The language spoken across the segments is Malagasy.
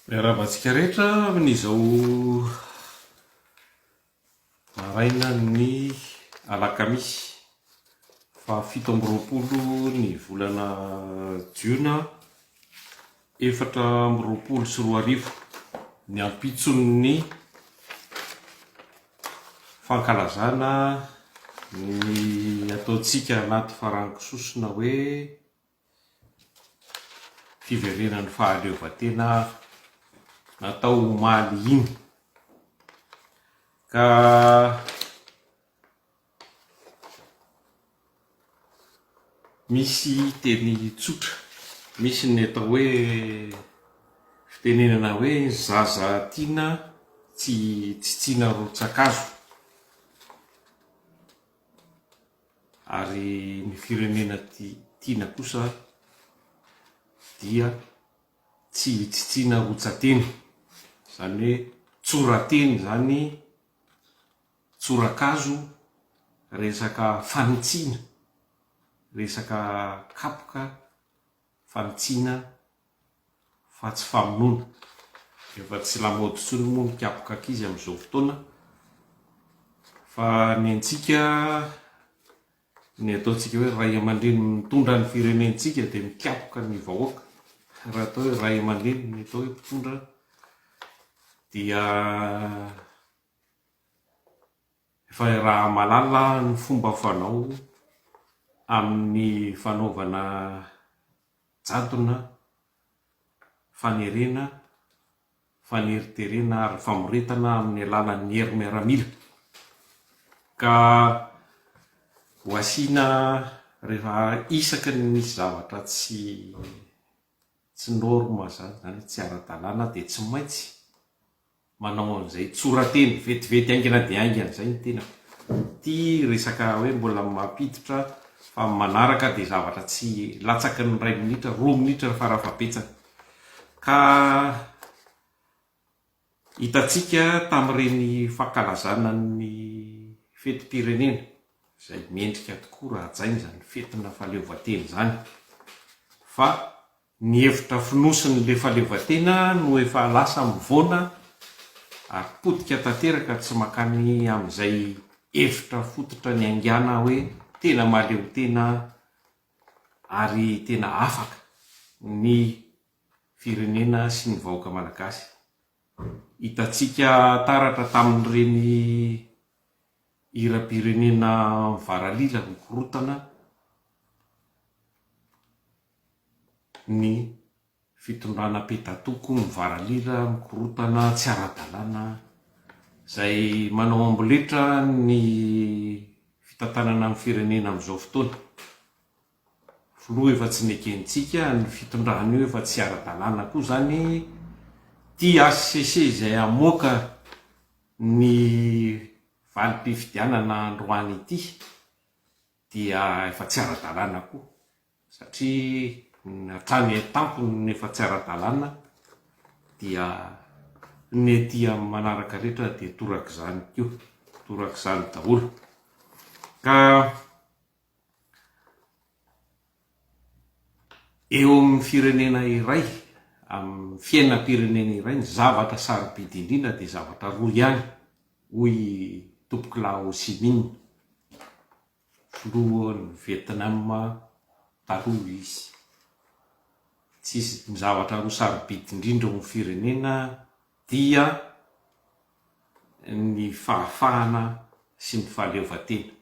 Miaravantsika rehetra amin'izao maraina ny alakamisy fa 7 ny volana jiona 2024 ny ampitson'ny fankalazana ny ataontsika anaty farangisosina hoe fiverenan'ny fahaleovan-tena natao maly iny ka misy teny tsotra, misy ny atao hoe fitenenana hoe zaza tiana tsy tsiana rotsakazo, ary ny firenena tiana kosa dia tsy tsitsiana rotsateny, zany hoe tsorateny zany, tsorakazo, resaka fanitsiana, resaka kapoka, fanitsiana fa tsy famonoana. Efa tsy lamaody intsony moa ny kapoka akizy amin'izao fotoana, fa ny antsika ny ataontsika hoe ray aman-dreny mitondra ny firenentsika dia mikapoka ny vahoaka. Raha atao hoe ray aman-dreny ny atao hoe mpitondra dia efa raha malala ny fomba fanao amin'ny fanaovana jadona, fanerena, faneriterena ary famoretana amin'ny alalan'ny hery miaramila. Ka ho asiana rehefa isaky ny misy zavatra tsy norma zany tsy ara-dalàna dia tsy maintsy manao an'izay tsorateny vetivety aingana dia aingana zay ny tena ty resaka hoe mbola mampiditra fa manaraka dia zavatra tsy latsaky ny 2 minitra 2 minitra farafabetsany. Ka hitantsika tamin'ireny fankalazana ny fetim-pirenena izay mendrika tokoa raha jaina zany fetina fahaleovan-tena zany, fa ny hevitra finosin'le fahaleovan-tena no efa lasa mivoana ary potika tanteraka tsy makany amin'izay hevitra fototra ny aingana hoe tena mahaleo-tena ary tena afaka ny firenena sy ny vahoaka malagasy. Hitantsika taratra tamin'ireny hiram-pirenena mivaralila mikorotana ny fitondrana petatoko mivaralila mikorotana tsy ara-dalàna izay manao amboletra ny fitantanana amin'ny firenena amin'izao fotoana. Filoha efa tsy nekentsika ny fitondrana io efa tsy ara-dalàna koa zany. Ty ACC izay amoaka ny valim-pifidianana androany ity dia efa tsy ara-dalàna koa, satria hatrany tampony efa tsy ara-dalàna dia ny ety amin'ny manaraka rehetra dia torak'izany koa, torak'izany daholo. Ka eo amin'ny firenena iray, amin'ny fiainam-pirenena iray, ny zavatra sarobidy indrindra dia zavatra roa ihany, hoy tompoky la Ho Chi Minh, filohan'ny Vietnam taloha izy. Tsisy ny zavatra roa sarobidy indrindra eo amin'ny firenena dia ny fahafahana sy ny fahaleovan-tena.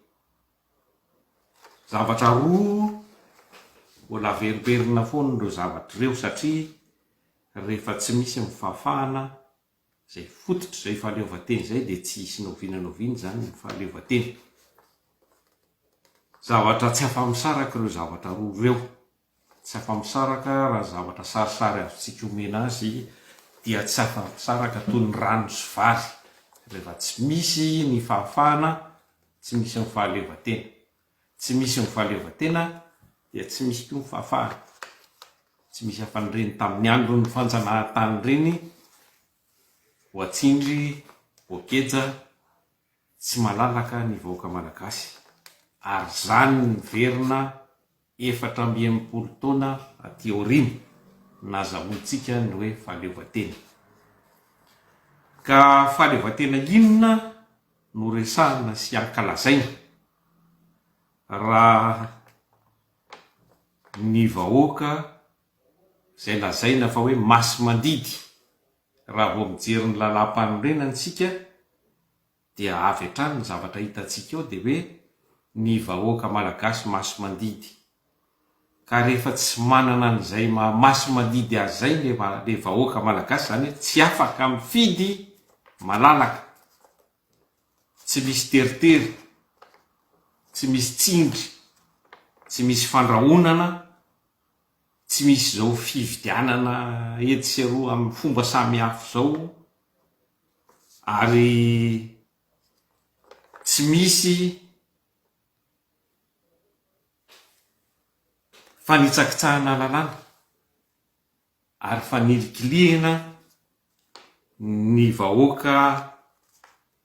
Zavatra roa mbola averiberina foana ireo zavatra ireo, satria rehefa tsy misy ny fahafahana izay fototra izay fahaleovan-tena izay dia tsy hisy novinanoviana zany ny fahaleovan-tena. Zavatra tsy afa-misaraka ireo zavatra roa ireo, tsy afa-misaraka raha zavatra sarisary azontsika omena azy dia tsy afa-misaraka toy ny rano sy vary. Rehefa tsy misy ny fahafahana, tsy misy ny fahaleovan-tena, tsy misy ny fahaleovan-tena dia tsy misy koa ny fahafahana. Tsy misy afan'ireny tamin'ny andron'ny fanjanahantany ireny, Voatsindry, Boakeja, tsy malalaka ny vahoaka malagasy, ary zany niverina 480 taona aty aoriana nazahoantsika ny hoe fahaleovan-tena. Ka fahaleovatena inona no resahana sy ankalazaina raha ny vahoaka zay lazaina fa hoe masy mandidy raha vao mijery ny lalam-panorenana tsika dia avy hatrany ny zavatra hitantsika eo dia hoe ny vahoaka malagasy masy mandidy. Ka rehefa tsy manana an'izay masy mandidy azy zay le vahoaka malagasy zany tsy afaka mifidy malalaka, tsy misy teritery, tsy misy tsindry, tsy misy fandrahonana, tsy misy zao fividianana etsy sy eroa amin'ny fomba samihafa zao, ary tsy misy fanitsakitsahana lalàna ary fanilikilihana ny vahoaka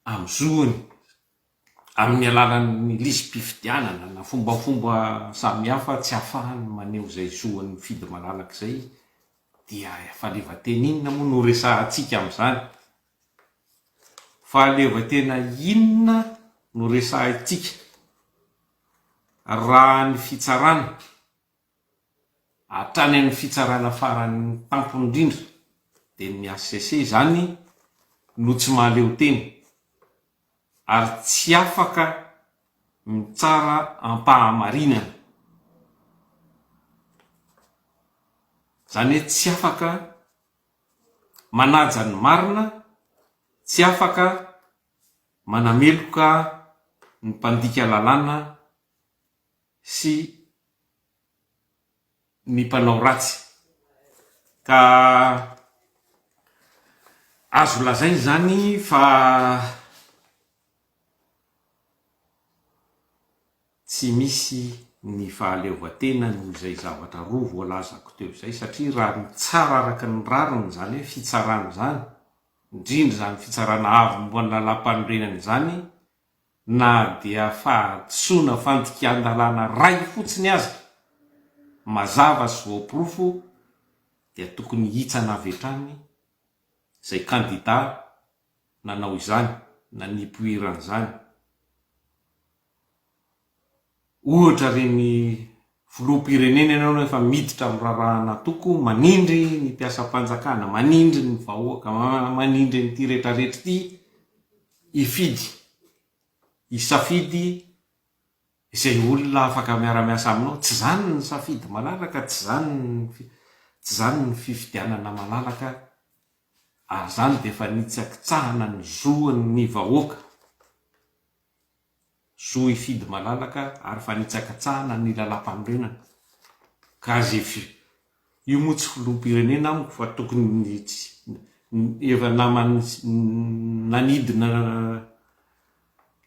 amzoany amin'ny alalan'ny lisy-pifidianana na fombafomba samihafa tsy ahafahany maneho zay zoany mifidy malalaka zay. Dia fahaleovatena inona moa no resahantsika amin'izany? Fahaleovatena inona no resahantsika raha ny fitsarana hatrany amin'ny fitsarana faran'ny tampony indrindra dia ny HCC zany no tsy mahaleo teny ary tsy afaka mitsara ampahamarinana, zany hoe tsy afaka manaja ny marina, tsy afaka manameloka ny mpandika lalàna sy ny mpanao ratsy. Ka azo lazainy zany fa tsy misy ny fahaleovatena noho izay zavatra roa voalazako teo zay, satria raha mitsara araka ny rariny zany hoe fitsarana zany, indrindra zany fitsarana avy momba ny lalam-panorenana zany, na dia fahatsoana fandikan-dalàna ray fotsiny aza mazava sy voaporofo, dia tokony hitsana avy hatrany zay kandida nanao izany na nipoirana zany. Ohatra reny filoham-pirenena ianao efa miditra amin'ny rarahana toko, manindry ny mpiasam-panjakana, manindry ny vahoaka, manindry nyty rehetrarehetra ity hifidy, hisafidy izay olona afaka miara-miasa aminao. Tsy zany ny safidy malalaka, tsy zany ny fifidianana malalaka, ary zany dia efa nitsakitsahana ny zoan'ny vahoaka, zo hifidy malalaka ary fa nitsakitsahana ny lalam-panorenana. Ka io moa tsy filoham-pirenena amiko fa tokony efa nanidina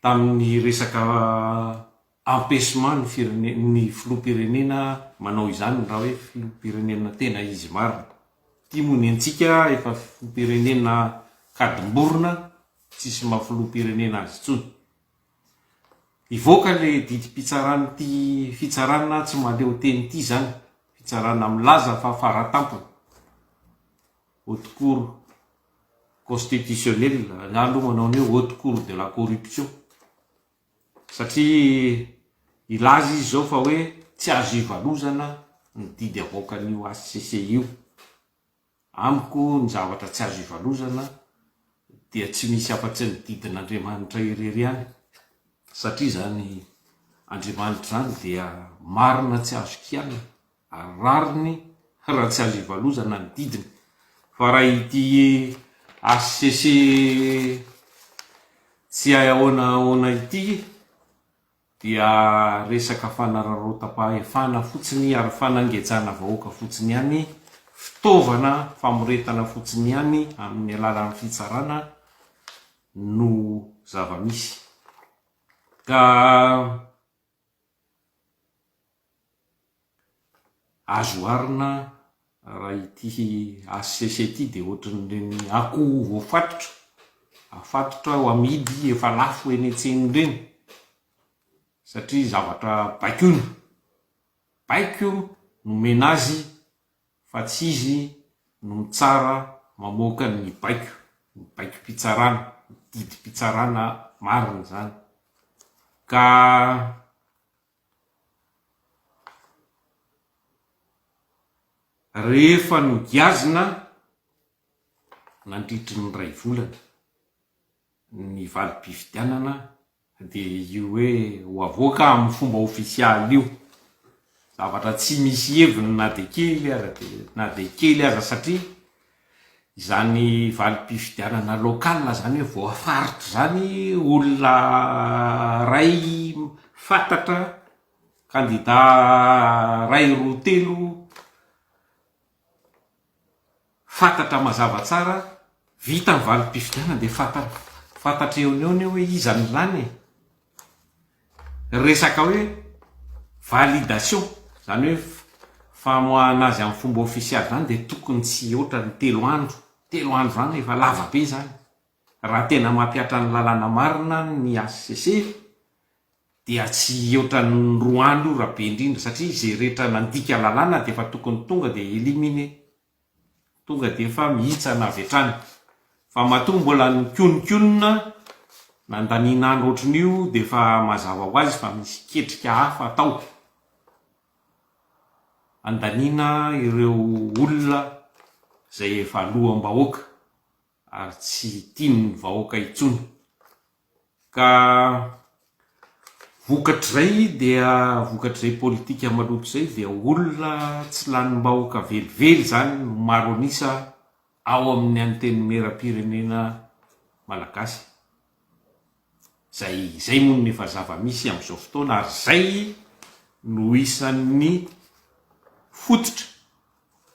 tamin'ny resaka empêchement ny filoham-pirenena manao izany raha hoe filoham-pirenena tena izy marina. Ty moa ny antsika efa filoham-pirenena kadimborona, tsisy maha-filoham-pirenena azy intsony. Ivoaka le didim-pitsarana ty fitsarana tsy mahaleo teny ity zany, fitsarana milaza fa faratampony, haute cour constitutionnelle, na aloha manao ny hoe haute cour de la corruption, satria ilaza izy zao fa hoe tsy azo ivalozana ny didy avoakan'io HCC io. Amiko ny zavatra tsy azo ivalozana dia tsy misy afa-tsy ny didin'Andriamanitra irery ihany, satria zany Andriamanitra zany dia marina tsy azo kiana ary rariny raha tsy azo ivalozana ny didiny. Fa raha ity HCC tsy ahoanahoana ity dia resaka fanararaotam-pahefana fotsiny ary fanangejana vahoaka fotsiny ihany, fitaovana famoretana fotsiny ihany amin'ny alalan'ny fitsarana no zava-misy. Ka azo arina raha ity HCC ity dia ohatran'ireny akoho voafatotra, afatotra ho amidy efa lafo eny an-tsena ireny, satria zavatra baiko nomena azy fa tsy izy no mitsara mamoaka ny baiko. baiki-pitsarana, didy-pitsarana marina zany. Ka rehefa nogiazina nandritry ny ray volana ny valim-pifidianana dia io hoe ho avoaka amin'ny fomba ofisialy io, zavatra tsy misy heviny na de kely aza satria izany valim-pifidianana lokala zany hoe voafaritra zany olona ray fantatra, kandida ray roa telo fantatra mazava tsara, vita ny valim-pifidianana de fantatra eo hoe izany zany resaka hoe validation zany hoe famoahana azy amin'ny fomba ofisialy zany de tokony tsy oatra ny 3 andro zany efa lava be zany raha tena mampiatra ny lalàna marina ny HCC dia tsy oatra ny 2 andro raha be indrindra satria zay rehetra nandika lalàna de efa tokony tonga de éliminer, tonga de efa mihitsana avy hatrany. Fa matoa mbola nikionikionina nandaninandro ohatrin'io de efa mazava ho azy fa misy ketrika hafa atao, andanina ireo olona zay efa loham-bahoaka ary tsy tiany ny vahoaka intsony. Ka vokatr'izay dia vokatr'izay politika maloto zay dia olona tsy lanim-bahoaka velively zany maro anisa ao amin'ny anteny meram-pirenena malagasy. Zay moa ny efa zava-misy amin'izao fotoana ary zay no isan'ny fototra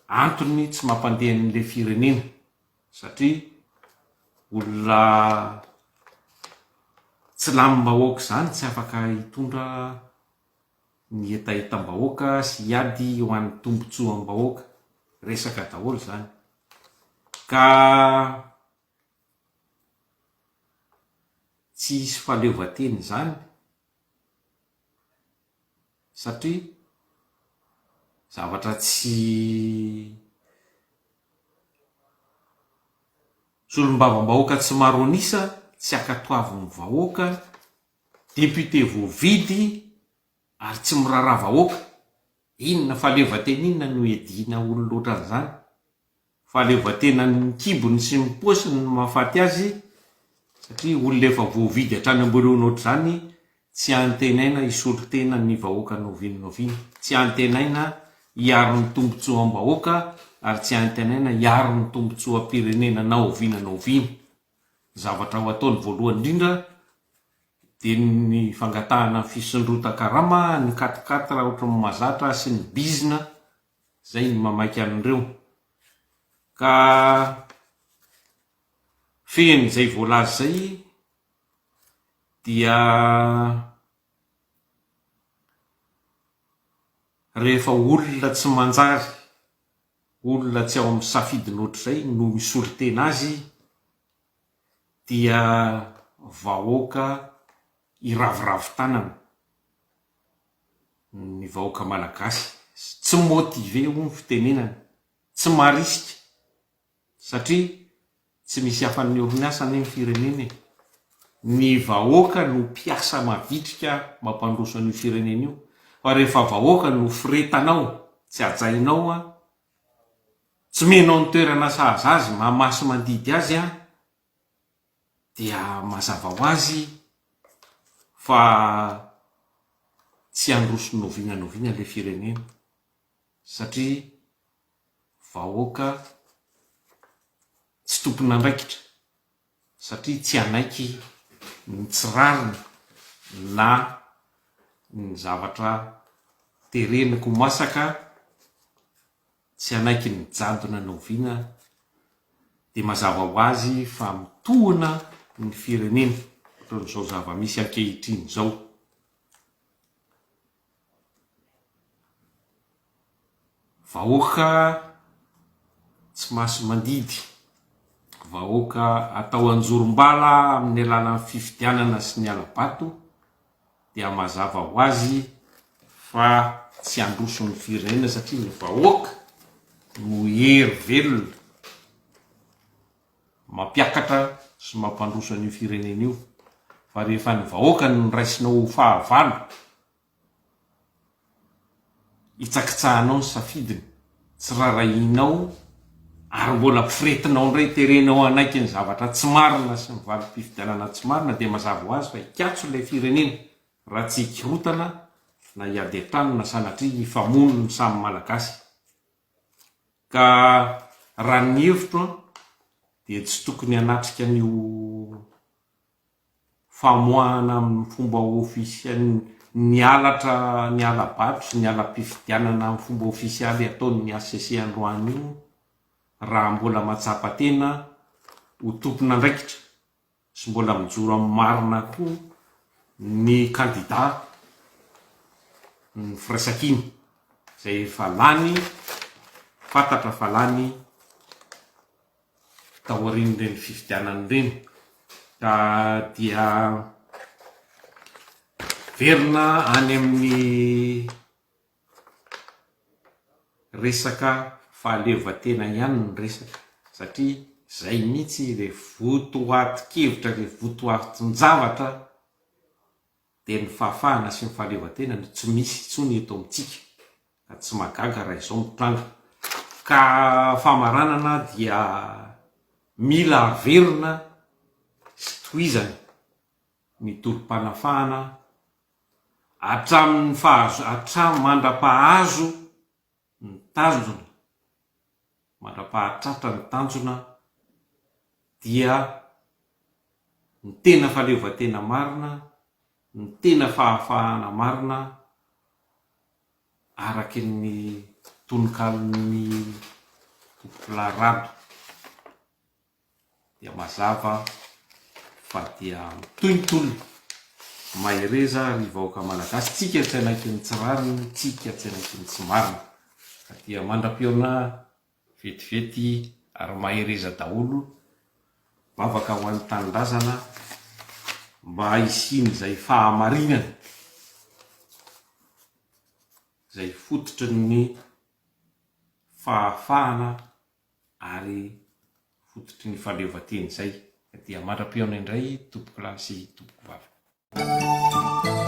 antony tsy mampandeha an'le firenena satria olona tsy lanim-bahoaka zany tsy afaka hitondra ny etaetam-bahoaka sy hiady ho an'ny tombotsoam-bahoaka, resaka daholo zany. Ka tsy hisy fahaleovan-teny zany satria zavatra tsy solombavam-bahoaka tsy maro anisa, tsy akatoavin'ny vahoaka, député voavidy ary tsy miraharaha vahoaka. Inona fahaleovan-tena inona no edina olo loatra an'izany? Fahaleovan-tena ny kibony sy ny paosiny no mahafaty azy satria olona efa voavidy hatrany amboloana ohatr'izany tsy antenaina hisolo tena ny vahoaka noviany, tsy antenaina hiaro ny tombotsoa am-bahoaka ary tsy antenaina hiaro ny tombotsoam-pirenena naoviany. Zavatra ho ataony voalohany indrindra dia ny fangatahana fisondrota-karama, ny 4x4 ohatran'ny mahazatra sy ny bizina, zay ny mamaky an'ireo. Ka feny zay voalaza zay dia rehefa olona tsy manjary, olona tsy ao amin'ny safidiny ohatr'izay no misolo tena azy dia vahoaka iravoravo tanana, ny vahoaka malagasy tsy motive ho ny fitenenana, tsy marisika satria tsy misy hafan'ny orinasa ny firenena. Ny vahoaka no mpiasa mavitrika mampandroso ny firenena io, fa rehefa vahoaka no firetanao, tsy ajainao tsy menao ny toerana sahazazy mahamasy mandidy azy dia mazava ho azy fa tsy androso noviana le firenena satria vahoaka tsy tompona andraikitra satria tsy anaiky ny tsirariny na ny zavatra tereniko masaka, tsy anaiky ny jadona noviana dia mazava ho azy fa mitohana ny firenena ohatran'izao zava-misy ankehitriny zao. Vahoaka tsy masy mandidy, vahoaka atao anjorom-bala amin'ny alalan'ny fifidianana sy ny alabato dia mazava ho azy fa tsy androso ny firenena satria ny vahoaka no hery velona mampiakatra sy mampandroso an'io firenena io. Fa rehefa ny vahoaka ny raisinao fahavalo, itsakitsahanao ny safidiny, tsy rarahinao ary mbola mpiretinao ndray terenao anaiky ny zavatra tsy marina sy ny valim-pifidianana tsy marina, dia mazava ho azy fa hikatso ilay firenena raha tsy hikorotana na hiady an-trano na sanatria hifamono ny samy malagasy. Ka raha ny hevitro dia tsy tokony hanatrika an'io famoahana amin'ny fomba ofisialy, ny ala-batro, ny ala-pifidianana amin'ny fomba ofisialy ataon'ny ACC androany io, raha mbola matsapa tena ho tompona andraikitra sy mbola mijoro amin'ny marina koa ny kandida ny firaisan-kiny izay efa lany, fantatra fa lany taorian'ireny fifidianana ireny. Ka dia verina any amin'ny resaka fahaleovan-tena ihany ny resaka, satria zay mihitsy le votoatin-kevitra, le votoatin-javatra dia ny fahafahana sy ny fahaleovan-tena no tsy misy intsony eto amintsika, ka tsy magaga raha izao mitranga. Ka famaranana dia mila averina sy tohizany ny tolom-panafahana hatramin'ny mandra-pahazo ny tanjona, mandra-pahatratra ny tanjona, dia ny tena fahaleovan-tena marina, ny tena fahafahana marina araky ny tonokalon'ny tompom-pilarado. Dia mazava fa dia mitohitolona mahereza ny vahoaka malagasy, tsika tsy anaiky ny tsy rariny, tsika tsy anaiky ny tsy marina. Ka dia mandram-peona vetivety ary mahereza daholo vavaka ho an'ny tanindrazana mba hisian'izay fahamarinana izay fototry ny fahafahana ary fototry ny fahaleovan-tena izay. Dia mandram-peona indray tompoko lahy sy tompoko vavy.